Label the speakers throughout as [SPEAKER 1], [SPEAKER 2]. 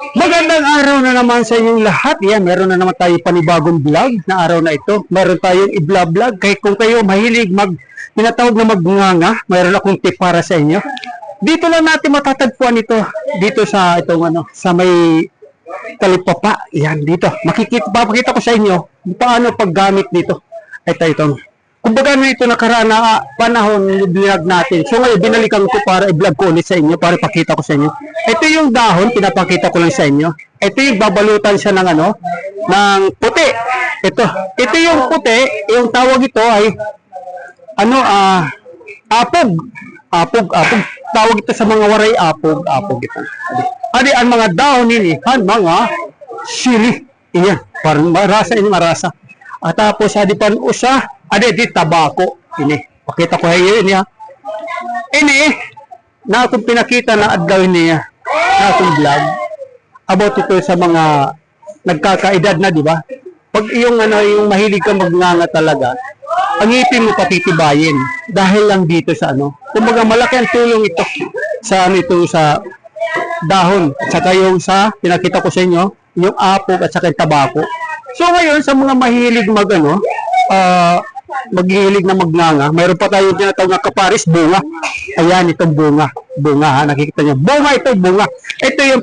[SPEAKER 1] Magandang araw na naman sa inyong lahat. Yan, meron na naman tayo panibagong vlog na araw na ito. Meron tayong i-vlog. Kaya kung kayo mahilig tinatawag na magnganga, meron akong tip para sa inyo. Dito lang natin matatagpuan ito. Dito sa sa may talipapa. Yan, dito. Papakita ko sa inyo paano paggamit dito. Ito. Kumbaga ito nakaraan na panahon yung vlog natin. So ngayon, binalikan ko para i-vlog ko ulit sa inyo, para ipakita ko sa inyo. Ito yung dahon, pinapakita ko lang sa inyo. Ito yung babalutan siya ng ng puti. Ito yung puti, yung tawag ito ay apog. Apog. Tawag ito sa mga waray apog ito. Ang mga dahon nini, mga sili. Iyan, parang marasa. At tapos pan usa, di tabako. Ini, pakita ko ini ha. Ini, na akong pinakita na adlaw niya, na akong vlog, about ito sa mga nagkakaedad na, di ba? Pag yung mahilig ka magnganga talaga, ang ngipin mo patitibayin dahil lang dito sa kumbaga malaki ang tulong ito sa sa dahon, at saka yung sa pinakita ko sa inyo, yung apog at saka yung tabako. So ngayon, sa mga mahilig maghihilig na magnganga, mayroon pa tayong tinatawag na kaparis, bunga. Ayan, itong bunga. Ha, nakikita nyo. Bunga. Ito yung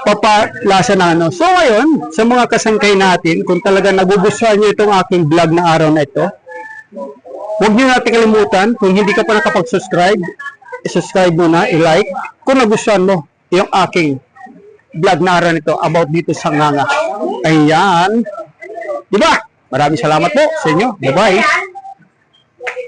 [SPEAKER 1] papalasa na So ngayon, sa mga kasangkay natin, kung talaga nagugustuhan nyo itong aking vlog na araw na ito, huwag nyo natin kalimutan, kung hindi ka pa nakapag-subscribe, i-subscribe mo na, i-like, kung nagustuhan mo yung aking vlog na araw nito about dito sa nganga. Ayan. Diba? Maraming salamat po sa inyo. Bye-bye.